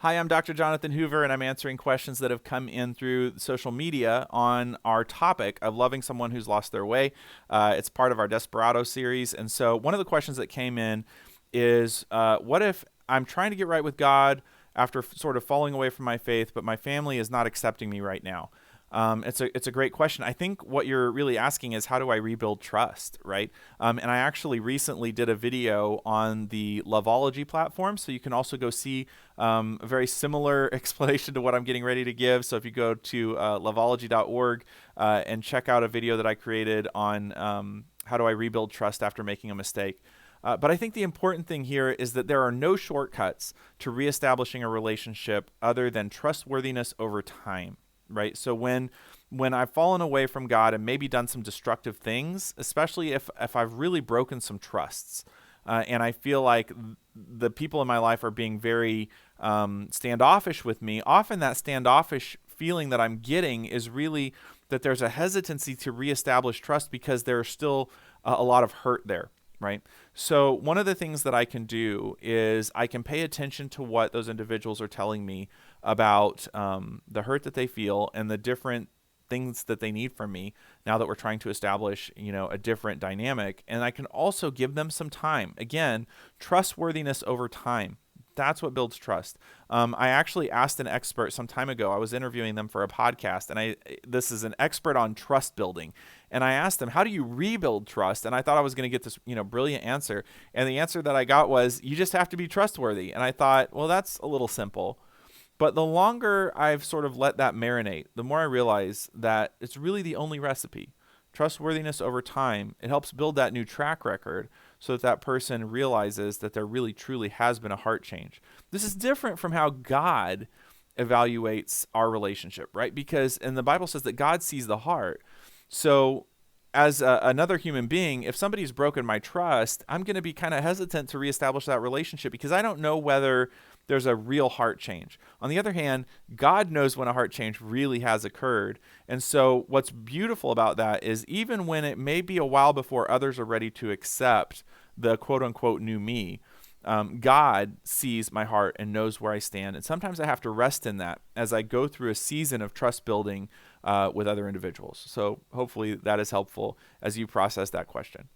Hi, I'm Dr. Jonathan Hoover, and I'm answering questions that have come in through social media on our topic of loving someone who's lost their way. It's part of our Desperado series. And so one of the questions that came in is, what if I'm trying to get right with God after sort of falling away from my faith, but my family is not accepting me right now? It's a great question. I think what you're really asking is, how do I rebuild trust, right? And I actually recently did a video on the Loveology platform, so you can also go see a very similar explanation to what I'm getting ready to give. So if you go to loveology.org and check out a video that I created on how do I rebuild trust after making a mistake. But I think the important thing here is that there are no shortcuts to reestablishing a relationship other than trustworthiness over time. Right. So when I've fallen away from God and maybe done some destructive things, especially if I've really broken some trusts, and I feel like the people in my life are being very standoffish with me, often that standoffish feeling that I'm getting is really that there's a hesitancy to reestablish trust because there's still a lot of hurt there. Right. So one of the things that I can do is I can pay attention to what those individuals are telling me about the hurt that they feel and the different things that they need from me now that we're trying to establish, a different dynamic. And I can also give them some time. Again, trustworthiness over time. That's what builds trust. I actually asked an expert some time ago. I was interviewing them for a podcast, and this is an expert on trust building. And I asked them, how do you rebuild trust? And I thought I was going to get this, brilliant answer. And the answer that I got was, you just have to be trustworthy. And I thought, well, that's a little simple. But the longer I've sort of let that marinate, the more I realize that it's really the only recipe. Trustworthiness over time, it helps build that new track record so that person realizes that there really truly has been a heart change. This is different from how God evaluates our relationship, right? And the Bible says that God sees the heart. So as another human being, if somebody's broken my trust, I'm going to be kind of hesitant to reestablish that relationship because I don't know whether there's a real heart change. On the other hand, God knows when a heart change really has occurred. And so what's beautiful about that is even when it may be a while before others are ready to accept the quote unquote new me, God sees my heart and knows where I stand. And sometimes I have to rest in that as I go through a season of trust building with other individuals. So hopefully that is helpful as you process that question.